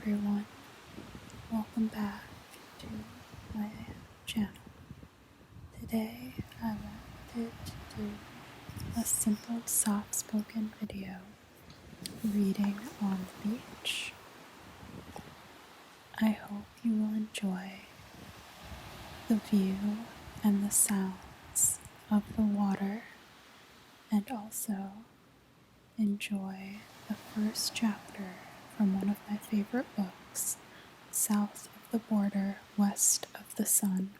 everyone, welcome back to my channel. Today I wanted to do a simple soft-spoken video reading on the beach. I hope you will enjoy the view and the sounds of the water and also enjoy the first chapter from one of my favorite books, South of the Border, West of the Sun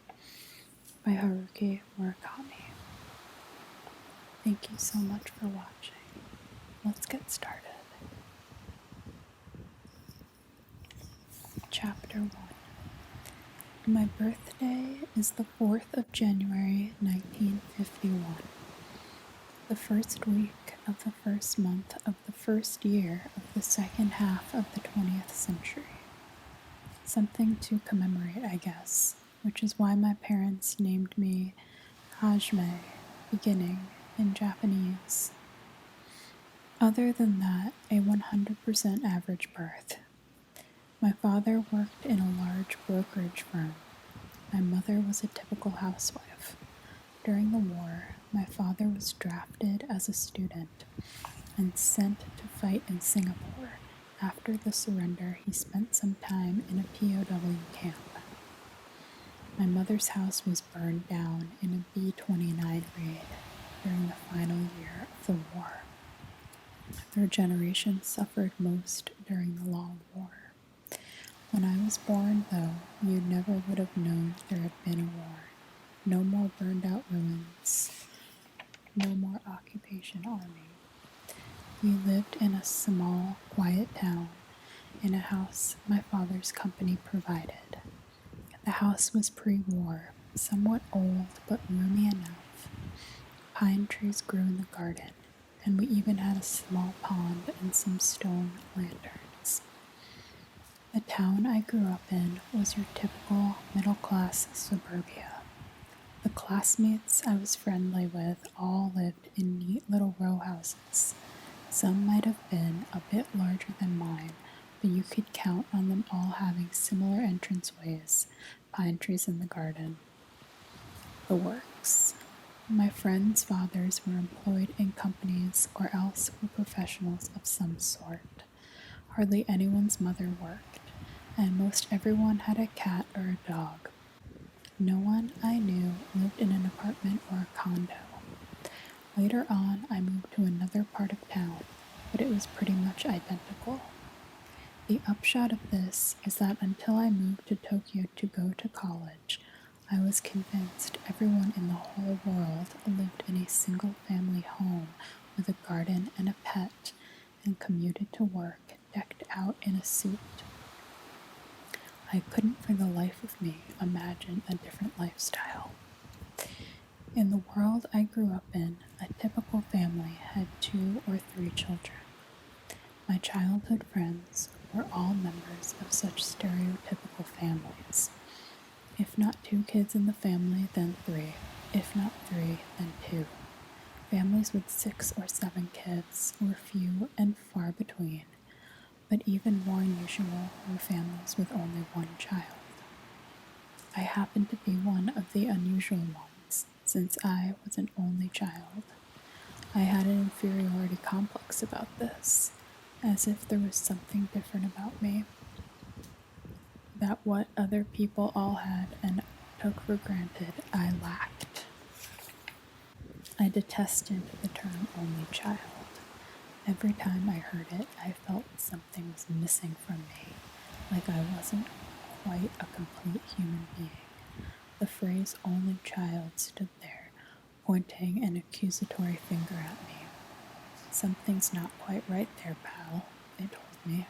by Haruki Murakami. Thank you so much for watching. Let's get started. Chapter 1. My birthday is the 4th of January, 1951. The first week of the first month of the first year of the second half of the 20th century. Something to commemorate, I guess, which is why my parents named me Hajime, beginning, in Japanese. Other than that, a 100% average birth. My father worked in a large brokerage firm. My mother was a typical housewife. During the war, my father was drafted as a student and sent to fight in Singapore. After the surrender, he spent some time in a POW camp. My mother's house was burned down in a B-29 raid during the final year of the war. Their generation suffered most during the long war. When I was born, though, you never would have known there had been a war. No more burned out ruins. No more occupation army. We lived in a small, quiet town, in a house my father's company provided. The house was pre-war, somewhat old but roomy enough. Pine trees grew in the garden, and we even had a small pond and some stone lanterns. The town I grew up in was your typical middle-class suburbia. The classmates I was friendly with all lived in neat little row houses. Some might have been a bit larger than mine, but you could count on them all having similar entranceways, pine trees in the garden. The works. My friends' fathers were employed in companies or else were professionals of some sort. Hardly anyone's mother worked, and most everyone had a cat or a dog. No one I knew lived in an apartment or a condo. Later on, I moved to another part of town, but it was pretty much identical. The upshot of this is that until I moved to Tokyo to go to college, I was convinced everyone in the whole world lived in a single-family home with a garden and a pet, and commuted to work decked out in a suit. I couldn't for the life of me imagine a different lifestyle. In the world I grew up in, a typical family had 2 or 3 children. My childhood friends were all members of such stereotypical families. If not 2 kids in the family, then 3. If not 3, then 2. Families with 6 or 7 kids were few and far between, but even more unusual were families with only 1 child. I happened to be one of the unusual ones, since I was an only child. I had an inferiority complex about this, as if there was something different about me, that what other people all had and took for granted, I lacked. I detested the term only child. Every time I heard it, I felt something was missing from me, like I wasn't quite a complete human being. The phrase only child stood there, pointing an accusatory finger at me. Something's not quite right there, pal, it told me.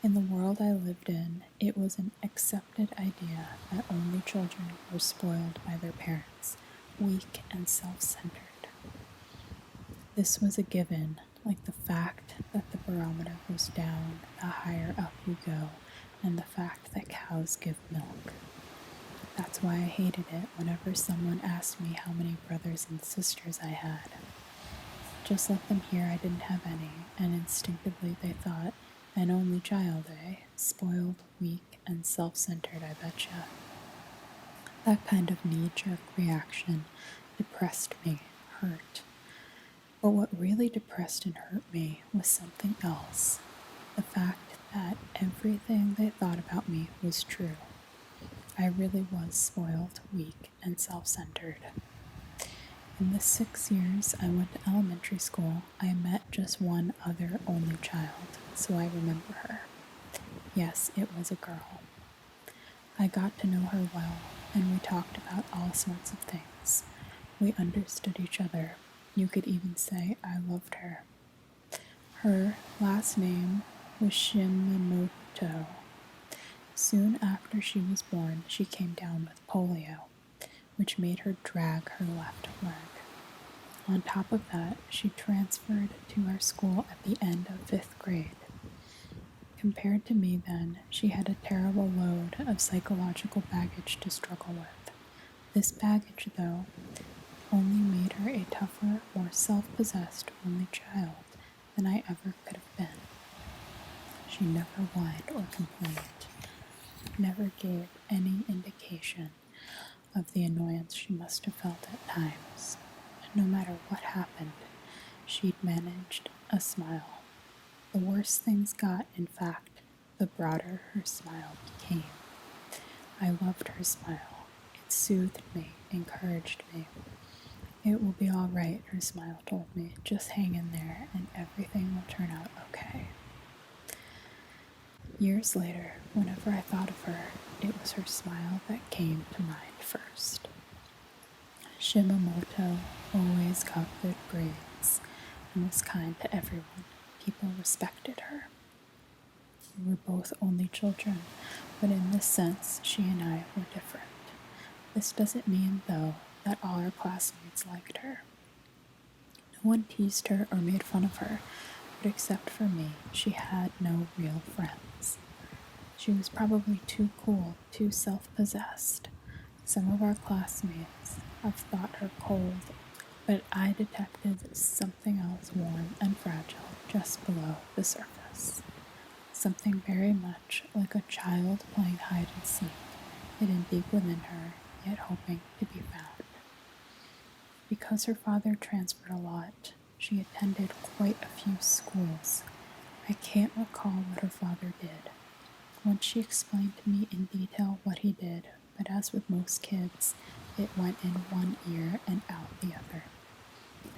In the world I lived in, it was an accepted idea that only children were spoiled by their parents, weak and self-centered. This was a given, like the fact that the barometer goes down the higher up you go, and the fact that cows give milk. That's why I hated it whenever someone asked me how many brothers and sisters I had. Just let them hear I didn't have any, and instinctively they thought, An only child, eh? Spoiled, weak, and self-centered, I betcha. That kind of knee-jerk reaction depressed me, hurt. But what really depressed and hurt me was something else. The fact that everything they thought about me was true. I really was spoiled, weak, and self-centered. In the 6 years I went to elementary school, I met just one other only child, so I remember her. Yes, it was a girl. I got to know her well, and we talked about all sorts of things. We understood each other. You could even say I loved her. Her last name was Shimamoto. Soon after she was born, she came down with polio, which made her drag her left leg. On top of that, she transferred to our school at the end of 5th grade. Compared to me then, she had a terrible load of psychological baggage to struggle with. This baggage, though, only made her a tougher, more self-possessed only child than I ever could have been. She never whined or complained, never gave any indication of the annoyance she must have felt at times. No matter what happened, she'd managed a smile. The worse things got, in fact, the broader her smile became. I loved her smile. It soothed me, encouraged me. It will be all right, her smile told me. Just hang in there and everything will turn out okay. Years later, whenever I thought of her, it was her smile that came to mind first. Shimamoto always got good grades and was kind to everyone. People respected her. We were both only children, but in this sense, she and I were different. This doesn't mean, though, that all our classmates liked her. No one teased her or made fun of her, but except for me, she had no real friends. She was probably too cool, too self-possessed. Some of our classmates have thought her cold, but I detected something else warm and fragile just below the surface. Something very much like a child playing hide and seek, hidden deep within her, yet hoping to be found. Because her father transferred a lot, she attended quite a few schools. I can't recall what her father did. Once she explained to me in detail what he did, but as with most kids, it went in one ear and out the other.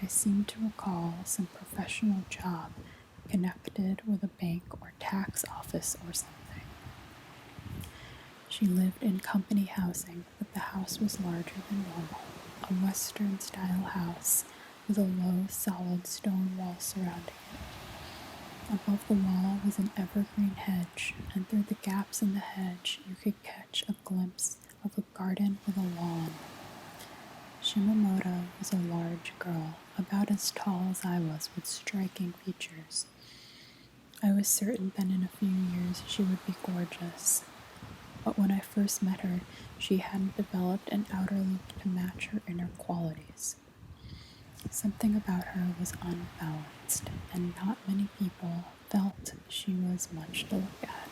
I seem to recall some professional job connected with a bank or tax office or something. She lived in company housing, but the house was larger than normal. A Western-style house with a low, solid stone wall surrounding it. Above the wall was an evergreen hedge, and through the gaps in the hedge you could catch a glimpse of a garden with a lawn. Shimamoto was a large girl, about as tall as I was, with striking features. I was certain that in a few years she would be gorgeous. But when I first met her, she hadn't developed an outer look to match her inner qualities. Something about her was unbalanced, and not many people felt she was much to look at.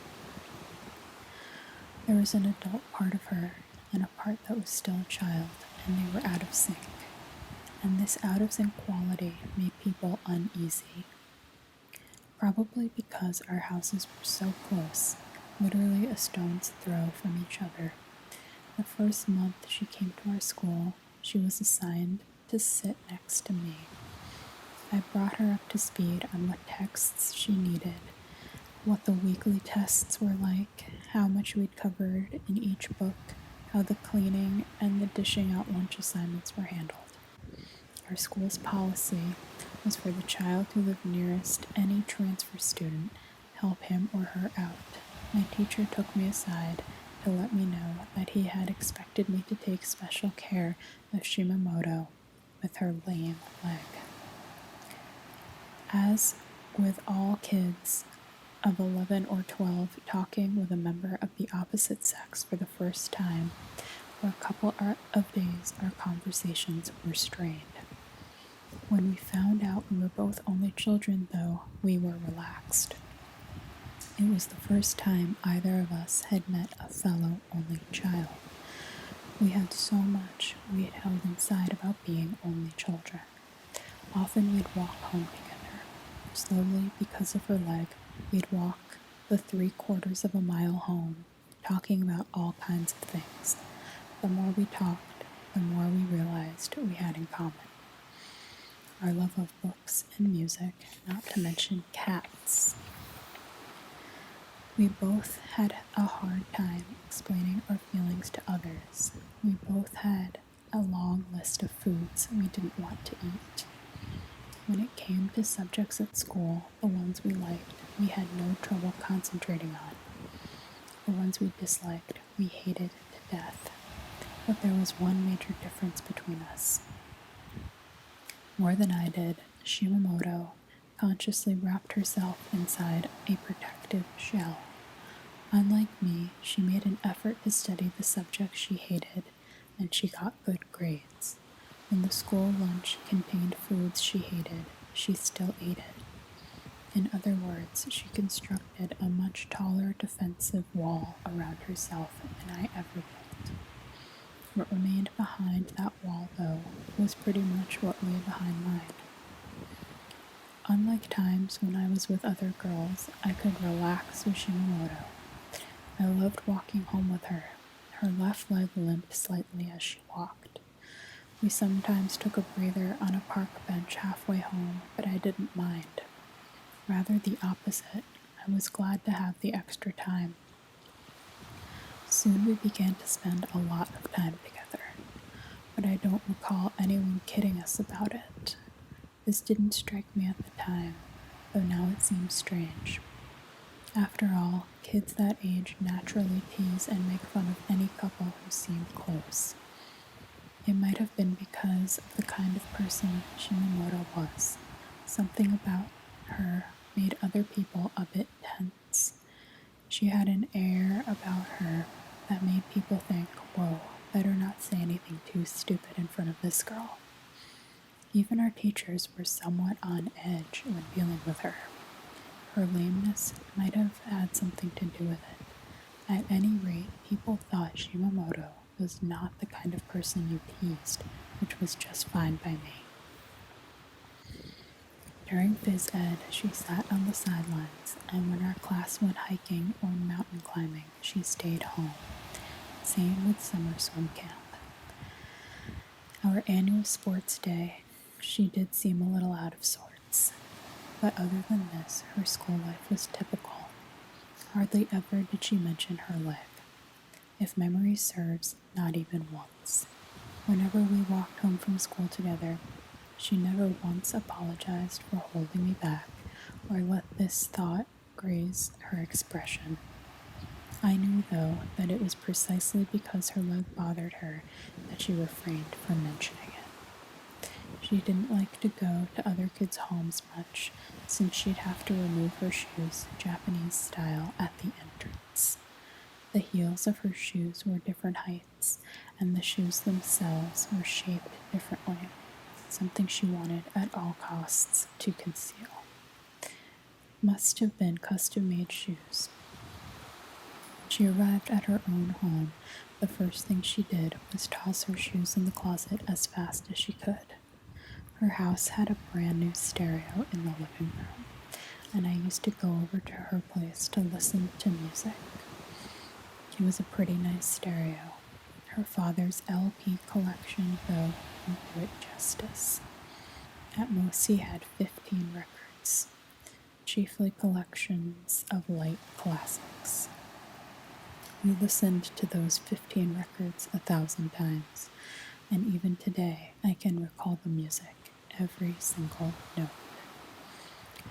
There was an adult part of her, and a part that was still a child, and they were out of sync. And this out of sync quality made people uneasy. Probably because our houses were so close, literally a stone's throw from each other. The first month she came to our school, she was assigned to sit next to me. I brought her up to speed on what texts she needed, what the weekly tests were like, how much we'd covered in each book, how the cleaning and the dishing out lunch assignments were handled. Our school's policy was for the child who lived nearest any transfer student help him or her out. My teacher took me aside to let me know that he had expected me to take special care of Shimamoto with her lame leg. As with all kids of 11 or 12 talking with a member of the opposite sex for the first time, for a couple of days our conversations were strained. When we found out we were both only children, though, we were relaxed. It was the first time either of us had met a fellow only child. We had so much we had held inside about being only children. Often we'd walk home together. Slowly, because of her leg, we'd walk the 3/4 of a mile home, talking about all kinds of things. The more we talked, the more we realized we had in common. Our love of books and music, not to mention cats. We both had a hard time explaining our feelings to others. We both had a long list of foods we didn't want to eat. When it came to subjects at school, the ones we liked, we had no trouble concentrating on. The ones we disliked, we hated to death. But there was one major difference between us. More than I did, Shimamoto consciously wrapped herself inside a protective shell. Unlike me, she made an effort to study the subjects she hated, and she got good grades. When the school lunch contained foods she hated, she still ate it. In other words, she constructed a much taller defensive wall around herself than I ever built. What remained behind that wall, though, was pretty much what lay behind mine. Unlike times when I was with other girls, I could relax with Shimamoto. I loved walking home with her. Her left leg limped slightly as she walked. We sometimes took a breather on a park bench halfway home, but I didn't mind. Rather the opposite. I was glad to have the extra time. Soon we began to spend a lot of time together, but I don't recall anyone kidding us about it. This didn't strike me at the time, though now it seems strange. After all, kids that age naturally tease and make fun of any couple who seemed close. It might have been because of the kind of person Shimamoto was. Something about her made other people a bit tense. She had an air about her that made people think, whoa, better not say anything too stupid in front of this girl. Even our teachers were somewhat on edge when dealing with her. Her lameness might have had something to do with it. At any rate, people thought Shimamoto was not the kind of person you teased, which was just fine by me. During phys ed, she sat on the sidelines, and when our class went hiking or mountain climbing, she stayed home. Same with summer swim camp. Our annual sports day, she did seem a little out of sorts. But other than this, her school life was typical. Hardly ever did she mention her leg. If memory serves, not even once. Whenever we walked home from school together, she never once apologized for holding me back or let this thought graze her expression. I knew, though, that it was precisely because her leg bothered her that she refrained from mentioning it. She didn't like to go to other kids' homes much, since she'd have to remove her shoes, Japanese style, at the entrance. The heels of her shoes were different heights, and the shoes themselves were shaped differently, something she wanted at all costs to conceal. Must have been custom-made shoes. When she arrived at her own home, the first thing she did was toss her shoes in the closet as fast as she could. Her house had a brand new stereo in the living room, and I used to go over to her place to listen to music. It was a pretty nice stereo. Her father's LP collection, though, didn't do it justice. At most he had 15 records, chiefly collections of light classics. We listened to those 15 records 1,000 times, and even today I can recall the music, every single note.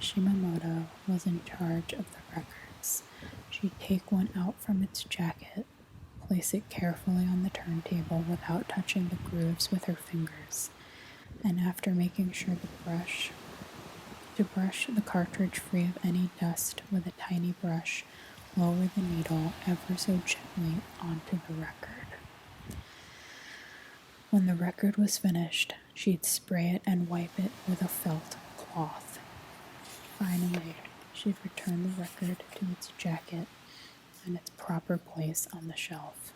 Shimamoto was in charge of the records. She'd take one out from its jacket, place it carefully on the turntable without touching the grooves with her fingers, and after making sure to brush the cartridge free of any dust with a tiny brush, lower the needle ever so gently onto the record. When the record was finished, she'd spray it and wipe it with a felt cloth. Finally, she'd return the record to its jacket and its proper place on the shelf.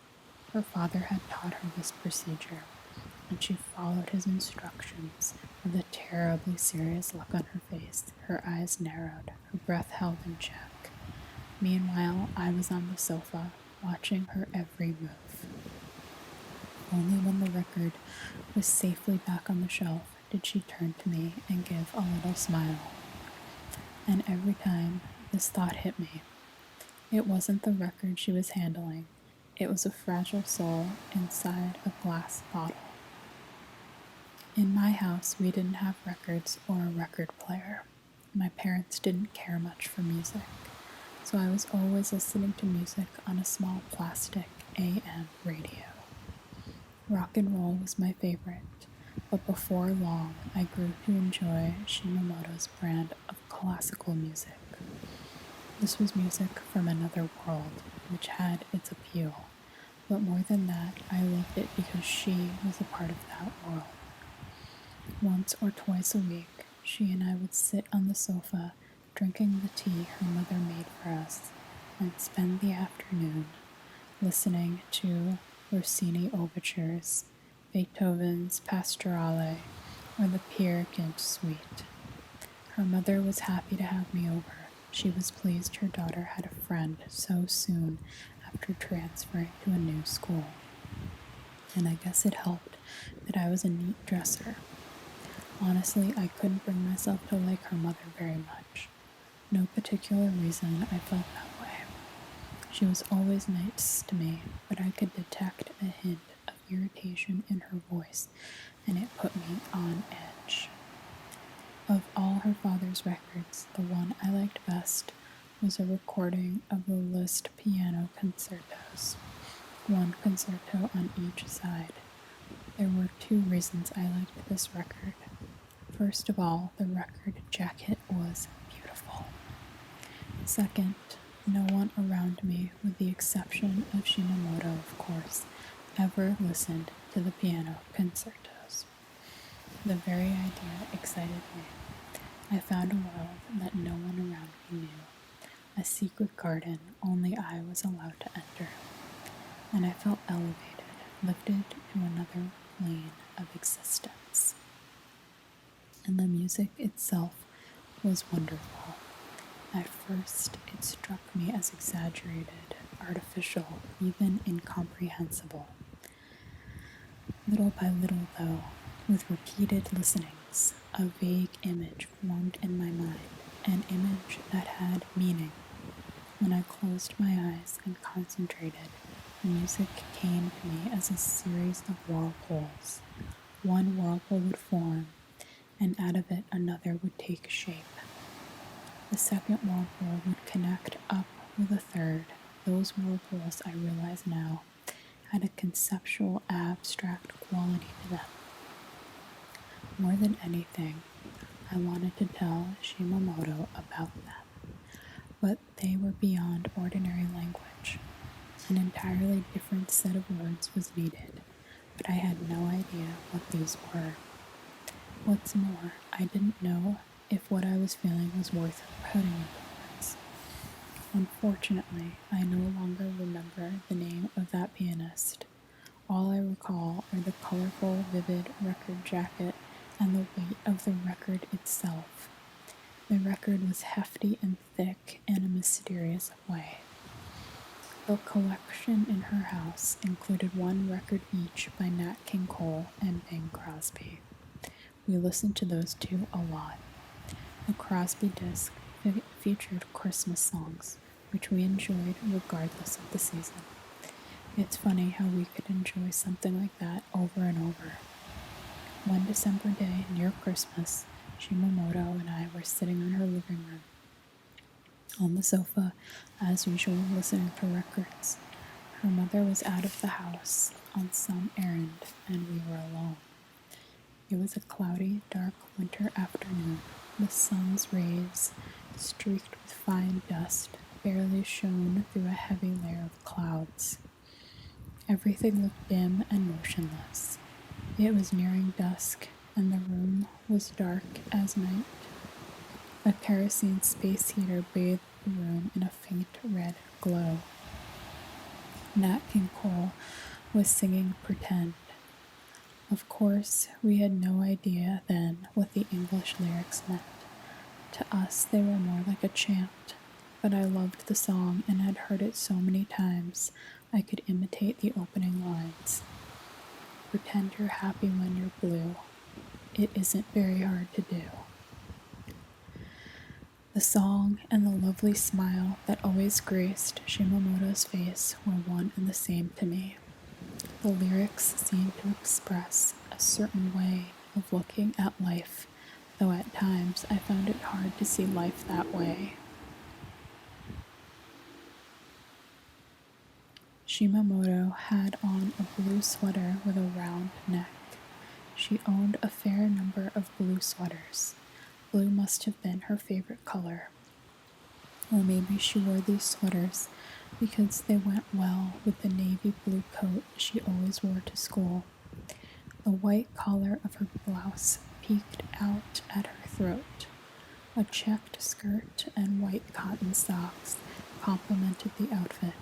Her father had taught her this procedure, and she followed his instructions with a terribly serious look on her face, her eyes narrowed, her breath held in check. Meanwhile, I was on the sofa, watching her every move. Only when the record was safely back on the shelf did she turn to me and give a little smile. And every time this thought hit me, it wasn't the record she was handling, it was a fragile soul inside a glass bottle. In my house, we didn't have records or a record player. My parents didn't care much for music, so I was always listening to music on a small plastic AM radio. Rock and roll was my favorite, but before long I grew to enjoy Shimamoto's brand of classical music. This was music from another world, which had its appeal, but more than that, I loved it because she was a part of that world. Once or twice a week, she and I would sit on the sofa, drinking the tea her mother made for us, and spend the afternoon listening to Rossini overtures, Beethoven's Pastorale, or the Peer Gynt Suite. Her mother was happy to have me over. She was pleased her daughter had a friend so soon after transferring to a new school. And I guess it helped that I was a neat dresser. Honestly, I couldn't bring myself to like her mother very much. No particular reason I felt that way. She was always nice to me, but I could detect a hint of irritation in her voice, and it put me on edge. Of all her father's records, the one I liked best was a recording of the Liszt piano concertos, one concerto on each side. There were two reasons I liked this record. First of all, the record jacket was beautiful. Second, no one around me, with the exception of Shimamoto, of course, ever listened to the piano concertos. The very idea excited me. I found a world that no one around me knew, a secret garden only I was allowed to enter, and I felt elevated, lifted to another plane of existence. And the music itself was wonderful. At first, it struck me as exaggerated, artificial, even incomprehensible. Little by little, though, with repeated listenings, a vague image formed in my mind, an image that had meaning. When I closed my eyes and concentrated, the music came to me as a series of whirlpools. One whirlpool would form, and out of it another would take shape. The second whirlpool would connect up with a third. Those whirlpools, I realize now, had a conceptual, abstract quality to them. More than anything, I wanted to tell Shimamoto about them, but they were beyond ordinary language. An entirely different set of words was needed, but I had no idea what these were. What's more, I didn't know if what I was feeling was worth putting into words. Unfortunately, I no longer remember the name of that pianist. All I recall are the colorful, vivid record jacket and the weight of the record itself. The record was hefty and thick in a mysterious way. The collection in her house included one record each by Nat King Cole and Bing Crosby. We listened to those two a lot. The Crosby disc featured Christmas songs, which we enjoyed regardless of the season. It's funny how we could enjoy something like that over and over. One December day near Christmas, Shimamoto and I were sitting in her living room, on the sofa, as usual, listening to records. Her mother was out of the house on some errand, and we were alone. It was a cloudy, dark winter afternoon. The sun's rays, streaked with fine dust, barely shone through a heavy layer of clouds. Everything looked dim and motionless. It was nearing dusk, and the room was dark as night. A kerosene space heater bathed the room in a faint red glow. Nat King Cole was singing Pretend. Of course, we had no idea then what the English lyrics meant. To us, they were more like a chant, but I loved the song and had heard it so many times I could imitate the opening lines. Pretend you're happy when you're blue. It isn't very hard to do. The song and the lovely smile that always graced Shimamoto's face were one and the same to me. The lyrics seemed to express a certain way of looking at life, though at times I found it hard to see life that way. Shimamoto had on a blue sweater with a round neck. She owned a fair number of blue sweaters. Blue must have been her favorite color. Or maybe she wore these sweaters because they went well with the navy blue coat she always wore to school. The white collar of her blouse peeked out at her throat. A checked skirt and white cotton socks complemented the outfit.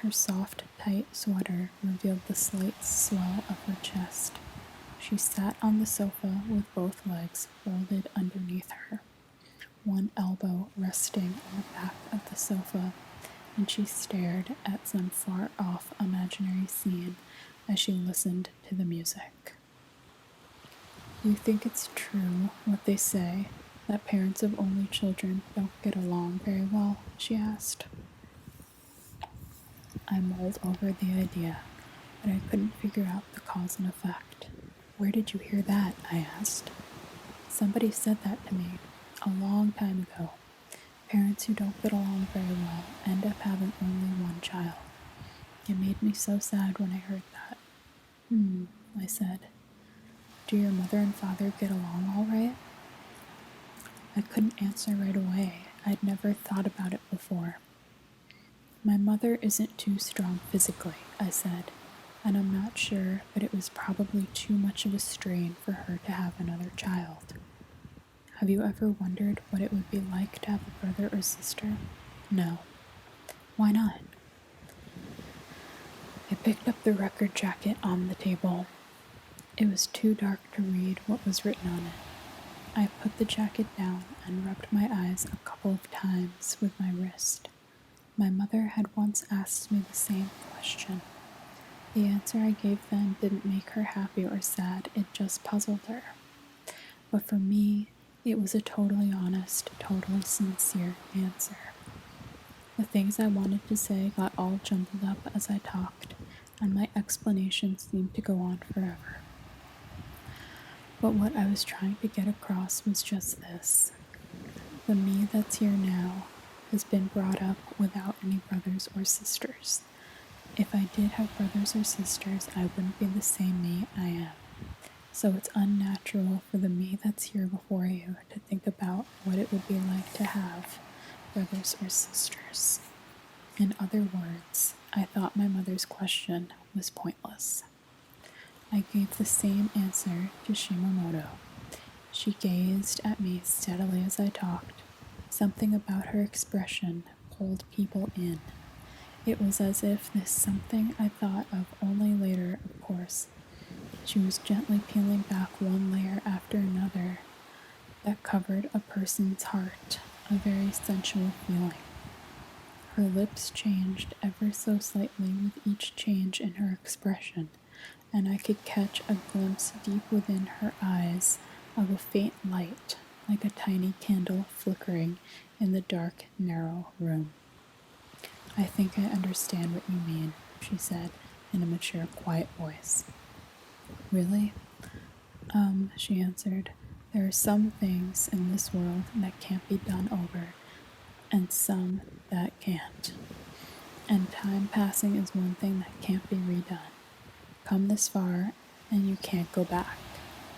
Her soft, tight sweater revealed the slight swell of her chest. She sat on the sofa with both legs folded underneath her, one elbow resting on the back of the sofa, and she stared at some far-off imaginary scene as she listened to the music. Do you think it's true what they say, that parents of only children don't get along very well? She asked. I mulled over the idea, but I couldn't figure out the cause and effect. Where did you hear that? I asked. Somebody said that to me a long time ago. Parents who don't get along very well end up having only one child. It made me so sad when I heard that. I said. Do your mother and father get along all right? I couldn't answer right away. I'd never thought about it before. My mother isn't too strong physically, I said, and I'm not sure, but it was probably too much of a strain for her to have another child. Have you ever wondered what it would be like to have a brother or sister? No. Why not? I picked up the record jacket on the table. It was too dark to read what was written on it. I put the jacket down and rubbed my eyes a couple of times with my wrist. My mother had once asked me the same question. The answer I gave then didn't make her happy or sad, it just puzzled her. But for me, it was a totally honest, totally sincere answer. The things I wanted to say got all jumbled up as I talked, and my explanation seemed to go on forever. But what I was trying to get across was just this. The me that's here now has been brought up without any brothers or sisters. If I did have brothers or sisters, I wouldn't be the same me I am. So it's unnatural for the me that's here before you to think about what it would be like to have brothers or sisters. In other words, I thought my mother's question was pointless. I gave the same answer to Shimamoto. She gazed at me steadily as I talked. Something about her expression pulled people in. It was as if this something I thought of only later, of course. She was gently peeling back one layer after another that covered a person's heart, a very sensual feeling. Her lips changed ever so slightly with each change in her expression, and I could catch a glimpse deep within her eyes of a faint light, like a tiny candle flickering in the dark, narrow room. I think I understand what you mean, she said in a mature, quiet voice. Really? She answered. There are some things in this world that can't be done over, and some that can't. And time passing is one thing that can't be redone. Come this far, and you can't go back.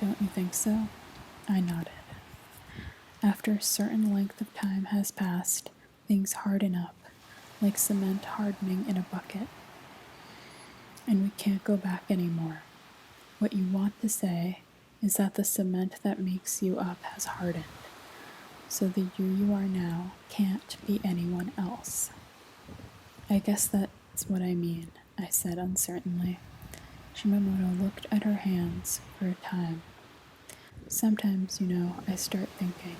Don't you think so? I nodded. After a certain length of time has passed, things harden up, like cement hardening in a bucket. And we can't go back anymore. What you want to say is that the cement that makes you up has hardened. so the you are now can't be anyone else. I guess that's what I mean, I said uncertainly. Shimamoto looked at her hands for a time. Sometimes, I start thinking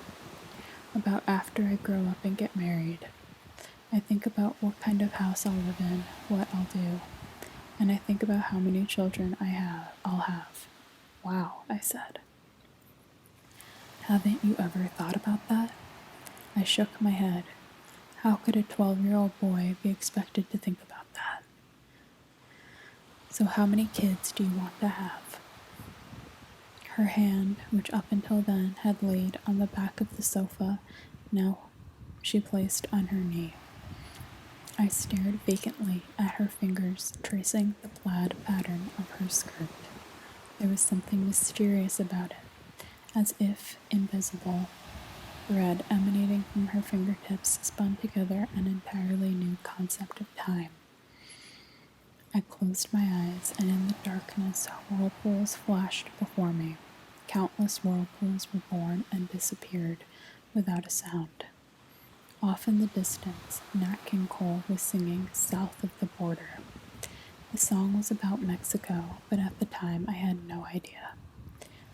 about after I grow up and get married. I think about what kind of house I'll live in, what I'll do, and I think about how many children I'll have. Wow, I said. Haven't you ever thought about that? I shook my head. How could a 12-year-old boy be expected to think about that? So how many kids do you want to have? Her hand, which up until then had laid on the back of the sofa, now she placed on her knee. I stared vacantly at her fingers tracing the plaid pattern of her skirt. There was something mysterious about it, as if invisible thread emanating from her fingertips spun together an entirely new concept of time. I closed my eyes, and in the darkness, whirlpools flashed before me. Countless whirlpools were born and disappeared without a sound. Off in the distance, Nat King Cole was singing South of the Border. The song was about Mexico, but at the time I had no idea.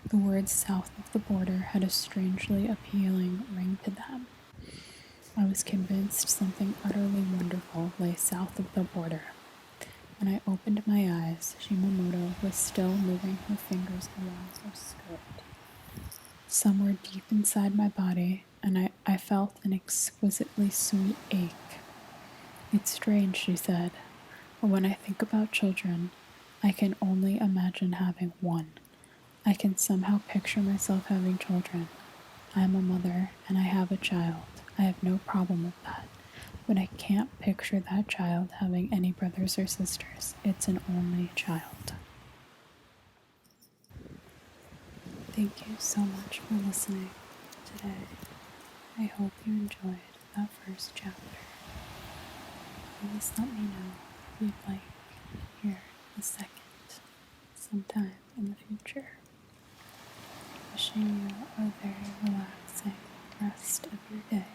The words south of the border had a strangely appealing ring to them. I was convinced something utterly wonderful lay south of the border. When I opened my eyes, Shimamoto was still moving her fingers along her skirt. Somewhere deep inside my body, and I felt an exquisitely sweet ache. It's strange, she said, but when I think about children, I can only imagine having one. I can somehow picture myself having children. I am a mother, and I have a child. I have no problem with that. But I can't picture that child having any brothers or sisters. It's an only child. Thank you so much for listening today. I hope you enjoyed that first chapter. Please let me know if you'd like to hear the second sometime in the future. Wishing you a very relaxing rest of your day.